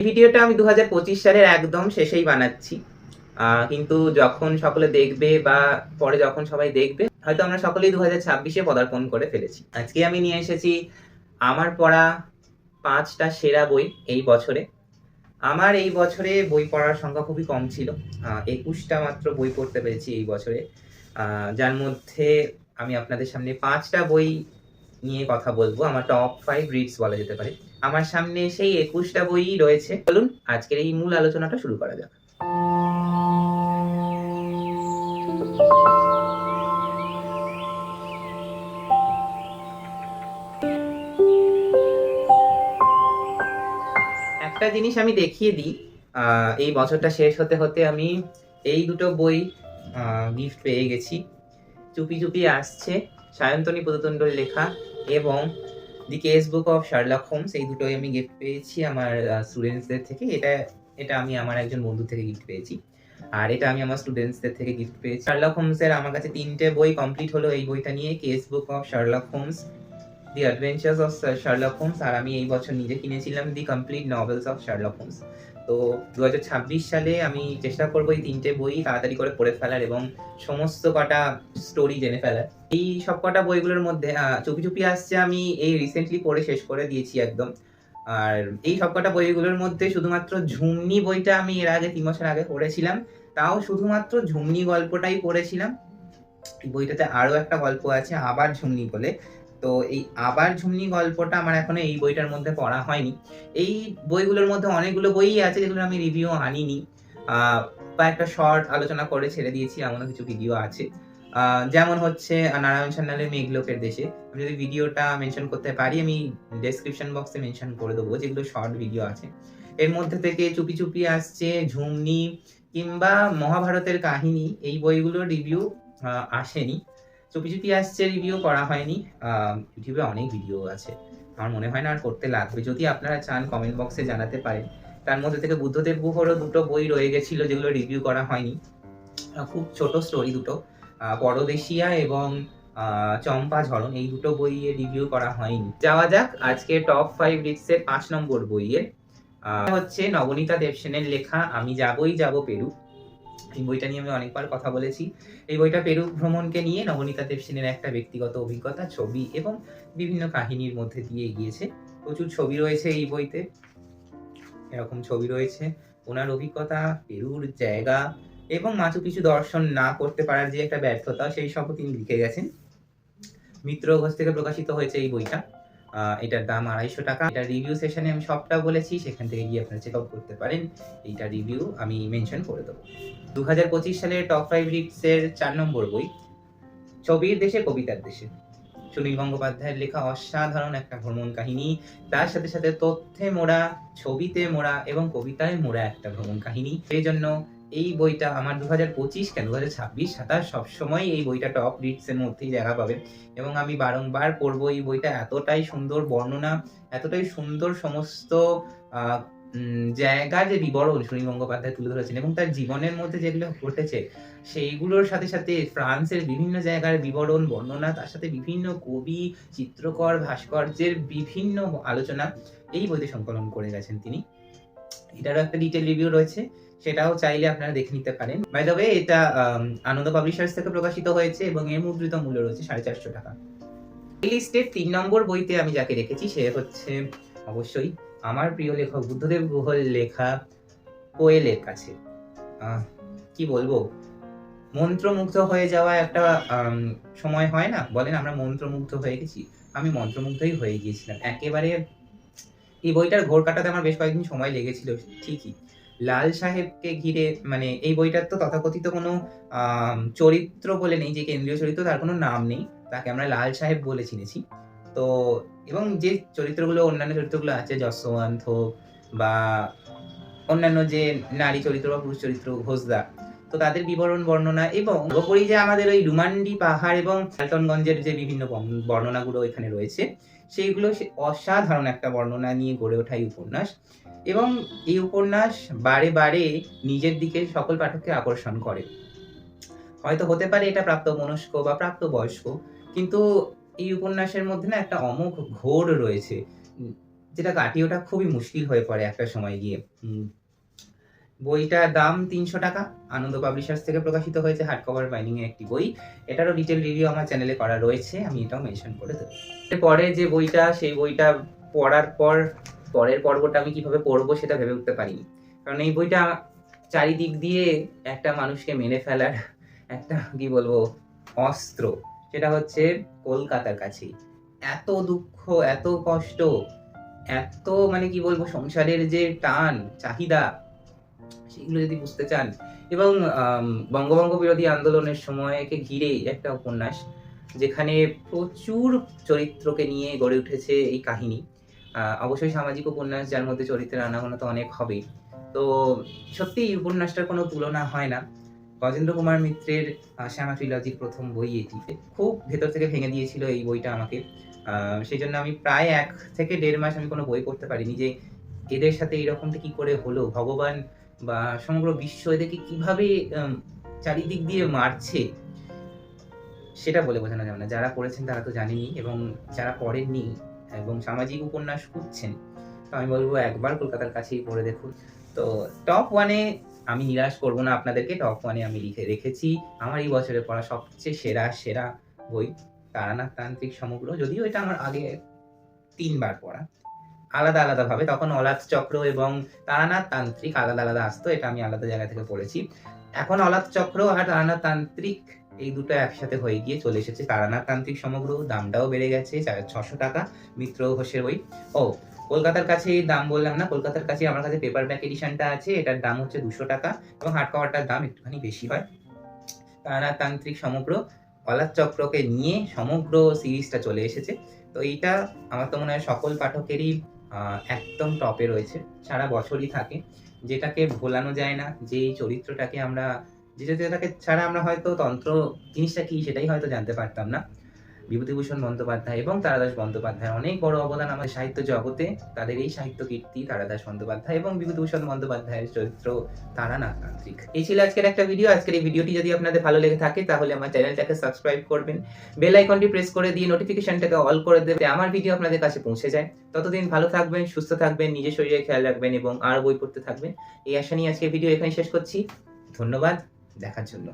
এই ভিডিওটা আমি 2025 সালের একদম শেষেই বানাচ্ছি, কিন্তু যখন সকলে দেখবে বা পরে যখন সবাই দেখবে হয়তো আমরা সকলেই 2026-এ পদার্পণ করে ফেলেছি। আজকে আমি নিয়ে এসেছি আমার পড়া 5টা সেরা বই এই বছরে। আমার এই বছরে বই পড়ার সংখ্যা খুবই কম ছিল, 21টা মাত্র বই পড়তে পেরেছি এই বছরে, যার মধ্যে আমি আপনাদের সামনে 5টা বই নিয়ে কথা বলবো। আমার টপ 5 রিডস বলা যেতে পারে। আমার সামনে সেই 21টা বইই রয়েছে। চলুন আজকের এই মূল আলোচনাটা শুরু করা যাক। একটা জিনিস আমি দেখিয়ে দিই, এই বছরটা শেষ হতে হতে আমি এই দুটো বই গিফট পেয়ে গেছি। চুপি চুপি আসছে, সায়ন্তনী পদতণ্ডর লেখা, এবং the case book of Sherlock Holmes. এই দুটোই আমি গিফট পেয়েছি আমার স্টুডেন্টসদের থেকে। এটা আমি আমার একজন বন্ধু থেকে গিফট পেয়েছি, আর এটা আমি আমার স্টুডেন্টসদের থেকে গিফট পেয়েছি। শার্লক হোমসের আমার কাছে 3টে বই কমপ্লিট হলো এই বইটা নিয়ে, case book of Sherlock Holmes, the adventures of Sherlock Holmes, আর আমি এই বছর নিজে কিনেছিলাম the complete novels of Sherlock Holmes. তো 2026 সালে আমি চেষ্টা করবো এই 3টে বই তাড়াতাড়ি করে পড়ে ফেলার এবং সমস্ত কটা স্টোরি জেনে ফেলার। এই সব কটা বইগুলোর মধ্যে চুপি চুপি আসছে আমি এই রিসেন্টলি পড়ে শেষ করে দিয়েছি একদম। আর এই সব কটা বইগুলোর মধ্যে শুধুমাত্র ঝুমনি বইটা আমি এর আগে 3 বছর আগে পড়েছিলাম, তাও শুধুমাত্র ঝুমনি গল্পটাই পড়েছিলাম। এই বইটাতে আরো একটা গল্প আছে আবার ঝুমনি বলে, তো এই আবার ঝুমনি গল্পটা আমার এখনো এই বইটার মধ্যে পড়া হয়নি। এই বইগুলোর মধ্যে অনেকগুলো বই আছে যেগুলো আমি রিভিউ আনিনি, বা একটা শর্ট আলোচনা করে ছেড়ে দিয়েছি, এমনও কিছু ভিডিও আছে। যেমন হচ্ছে নারায়ণ সান্যালের মেঘলোকের দেশে। আমি যদি ভিডিওটা মেনশন করতে পারি আমি ডেসক্রিপশন বক্সে মেনশন করে দেবো, যেগুলো শর্ট ভিডিও আছে। এর মধ্যে থেকে চুপি চুপি আসছে, ঝুমনি কিংবা মহাভারতের কাহিনী, এই বইগুলোর রিভিউ আসেনি। চুপি চুপি আসছে রিভিউ করা হয়নি। ইউটিউবে অনেক ভিডিও আছে, আমার মনে হয় না আর করতে লাগবে। যদি আপনারা চান কমেন্ট বক্সে জানাতে পারেন। তার মধ্যে থেকে বুদ্ধদেব গুহরও 2টো বই রয়ে গেছিল যেগুলো রিভিউ করা হয়নি। খুব ছোট স্টোরি দুটো, পরদেশিয়া এবং চম্পা ঝরণ, এই 2টো বইয়ের রিভিউ করা হয়নি। যাওয়া যাক আজকে টপ 5 রিডসের 5 নম্বর বইয়ের, হচ্ছে নবনীতা দেবসেনের লেখা আমি যাবই যাব পেরু। এই বইটা নিয়ে আমি অনেকবার কথা বলেছি। এই বইটা পেরু ভ্রমণকে নিয়ে নবনীতা দেবসেনের একটা ব্যক্তিগত অভিজ্ঞতা, ছবি এবং বিভিন্ন কাহিনীর মধ্যে দিয়ে গিয়েছে। প্রচুর ছবি রয়েছে এই বইতে, এরকম ছবি রয়েছে ওনার অভিজ্ঞতা, পেরুর জায়গা এবং মাচু পিছু দর্শন না করতে পারার যে একটা ব্যর্থতা, সেই সবও তিনি লিখে গেছেন। মিত্র ঘোষ থেকে প্রকাশিত হয়েছে এই বইটা। এটার দাম 250 টাকা। এটা রিভিউ সেশনে আমি সবটা বলেছি, সেখান থেকে গিয়ে আপনারা চেক আউট করতে পারেন। এইটা রিভিউ আমি মেনশন করে দেবো। 2025 সালের টপ 5 রিডসের 4 নম্বর বই ছবির দেশে কবিতার দেশে। সুনীল গঙ্গোপাধ্যায়ের লেখা অসাধারণ একটা ভ্রমণ কাহিনী, তার সাথে সাথে তথ্যে মোড়া, ছবিতে মোড়া এবং কবিতায় মোড়া একটা ভ্রমণ কাহিনী। সেই জন্য এই বইটা আমার 2025 কেন 2026 27 সবসময় এই বইটা টপ রিডসের মধ্যেই জায়গা পাবে এবং আমি বারংবার পড়বো এই বইটা। এতটাই সুন্দর বর্ণনা, এতটাই সুন্দর সমস্ত জায়গার যে বিবরণ সুনীল গঙ্গোপাধ্যায় তুলে ধরেছেন এবং তার জীবনের মধ্যে যেগুলো ঘটেছে সেইগুলোর সাথে সাথে ফ্রান্সের বিভিন্ন জায়গার বিবরণ, বর্ণনা, তার সাথে বিভিন্ন কবি, চিত্রকর, ভাস্কর্যের বিভিন্ন আলোচনা এই বইতে সংকলন করে গেছেন তিনি। এটারও একটা ডিটেল রিভিউ রয়েছে, সেটাও চাইলে আপনারা দেখে নিতে পারেন। বাই দ্য ওয়ে, এটা আনন্দ পাবলিশার্স থেকে প্রকাশিত হয়েছে এবং এর মুদ্রিত মূল্য রয়েছে 450 টাকা। এই লিস্টের 3 নম্বর বইতে আমি যাকে রেখেছি সে হচ্ছে অবশ্যই আমার প্রিয় লেখক বুদ্ধদেব গুহর লেখা কোয়েলের কাছে। কি বলবো, মন্ত্রমুগ্ধ হয়ে যাওয়া একটা সময় হয় না, বলেন আমরা মন্ত্রমুগ্ধ হয়ে গেছি। আমি মন্ত্রমুগ্ধই হয়ে গিয়েছিলাম একেবারে। এই বইটার ঘোর কাটাতে আমার বেশ কয়েকদিন সময় লেগেছিল ঠিকই। লাল সাহেবকে ঘিরে, মানে এই বইটার তো তথাকথিত কোনো চরিত্র বলে নেই, যে কেন্দ্রীয় চরিত্র তার কোনো নাম নেই, তাকে আমরা লাল সাহেব বলে চিনেছি। তো এবং যে চরিত্রগুলো, অন্যান্য চরিত্রগুলো আছে, যশবন্ত বা অন্যান্য যে নারী চরিত্র বা পুরুষ চরিত্র, ঘোষদা, তো তাদের বিবরণ, বর্ণনা এবং সর্বোপরি যে আমাদের ওই রুমান্ডি পাহাড় এবং সালটনগঞ্জের যে বিভিন্ন বর্ণনাগুলো এখানে রয়েছে, সেইগুলো অসাধারণ একটা বর্ণনা নিয়ে গড়ে ওঠা এই উপন্যাস। এবং এই উপন্যাস বারে বারে নিজের দিকে সকল পাঠককে আকর্ষণ করে। হয়তো হতে পারে এটা প্রাপ্তবয়স্ক বা প্রাপ্তবয়স্ক, কিন্তু এই উপন্যাসের মধ্যে না একটা অমোঘ ঘোর রয়েছে। যেটা কাটিয়ে ওঠা খুবই মুশকিল হয়ে পড়ে একটা সময় গিয়ে। বইটার দাম ৩০০ টাকা। আনন্দ পাবলিশার্স থেকে প্রকাশিত হয়েছে হার্ড কভার বাইন্ডিং এর একটি বই। এটারও ডিটেইল রিভিউ আমার চ্যানেলে করা রয়েছে। আমি এটাও মেনশন করে দেব। এরপরে যে বইটা, সেই বইটা পড়ার পর পরের পর্বটা আমি কিভাবে পড়বো সেটা ভেবে উঠতে পারিনি। কারণ এই বইটা চারিদিক দিয়ে একটা মানুষকে মেরে ফেলার একটা কি বলবো অস্ত্র। সেটা হচ্ছে কলকাতার কাছেই। এত দুঃখ, এত কষ্ট, এত মানে কি বলবো সংসারের যে টান, চাহিদা, সেগুলো যদি বুঝতে চান, এবং বঙ্গভঙ্গ বিরোধী আন্দোলনের সময়কে ঘিরে একটা উপন্যাস, যেখানে প্রচুর চরিত্রকে নিয়ে গড়ে উঠেছে এই কাহিনী। অবশ্যই সামাজিক উপন্যাস, যার মধ্যে চরিত্রের আনাগোনা তো অনেক হবেই। তো সত্যি এই উপন্যাসটার কোনো তুলনা হয় না। গজেন্দ্র কুমার মিত্রের শ্যামা ট্রিলজির প্রথম বই এটি। খুব ভেতর থেকে ভেঙে দিয়েছিল এই বইটা আমাকে। সেই জন্য আমি প্রায় ১ থেকে ১.৫ মাস আমি কোনো বই পড়তে পারিনি, যে এদের সাথে এরকমটা কি করে হলো, ভগবান বা সমগ্র বিশ্ব এদেরকে কিভাবে চারিদিক দিয়ে মারছে, সেটা বলে বোঝানো যাবে না। যারা পড়েছেন তারা তো জানেনই, এবং যারা পড়েননি এবং সামাজিক উপন্যাস খুঁজছেন, তো আমি বলবো একবার কলকাতার কাছেই পড়ে দেখুন। তো টপ 1 এ আমি নিরাশ করব না আপনাদেরকে। টপ 1 এ আমি লিখে রেখেছি আমার এই বছরে পড়া সবচেয়ে সেরা বই, তারানাথ তান্ত্রিক সমগ্র। যদিও এটা আমার আগে ৩ বার পড়া, আলাদা ভাবে। তখন অলাত চক্র এবং তারানাথ তান্ত্রিক আলাদা আসতো, এটা আমি আলাদা জায়গা থেকে পড়েছি। এখন অলাত চক্র আর তারানাথ তান্ত্রিক এই দুটো একসাথে হয়ে গিয়ে চলে এসেছে তারানাথ তান্ত্রিক সমগ্র। দামটাও বেড়ে গেছে, ৬০০ টাকা মিত্র ঘোষের বই। ও, কলকাতার কাছে দাম বললাম না, কলকাতার কাছে আমার কাছে পেপার ব্যাক এডিশনটা আছে, এটার দাম হচ্ছে ২০০ টাকা, এবং হার্ড কভারটার দাম একটুখানি বেশি হয়। তারানাথ তান্ত্রিক সমগ্র, অলাত চক্রকে নিয়ে সমগ্র সিরিজটা চলে এসেছে। তো এইটা আমার তো মনে হয় সকল পাঠকেরই একদম টপে রয়েছে, সারা বছরই থাকে, যেটাকে ভোলানো যায় না। যে চরিত্রটাকে আমরা, যে চরিত্রটাকে ছাড়া আমরা হয়তো তন্ত্র জিনিসটা কি সেটাই হয়তো জানতে পারতাম না। বিভূতিভূষণ বন্দ্যোপাধ্যায় এবং তারাদাস বন্দ্যোপাধ্যায়ের অনেক বড় অবদান আমাদের সাহিত্য জগতে। তাদের এই সাহিত্য কীর্তি, তারাদাস বন্দ্যোপাধ্যায় এবং বিভূতিভূষণ বন্দ্যোপাধ্যায়ের চরিত্র তারানাথ তান্ত্রিক। এই ছিল আজকের একটা ভিডিও। আজকের এই ভিডিওটি যদি আপনাদের ভালো লেগে থাকে তাহলে আমার চ্যানেলটাকে সাবস্ক্রাইব করবেন, বেল আইকনটি প্রেস করে দিয়ে নোটিফিকেশনটাকে অল করে দেবে, আমার ভিডিও আপনাদের কাছে পৌঁছে যায়। ততদিন ভালো থাকবেন, সুস্থ থাকবেন, নিজের শরীরে খেয়াল রাখবেন এবং আর বই পড়তে থাকবেন। এই আশা নিয়ে আজকের ভিডিও এখানে শেষ করছি। ধন্যবাদ দেখার জন্য।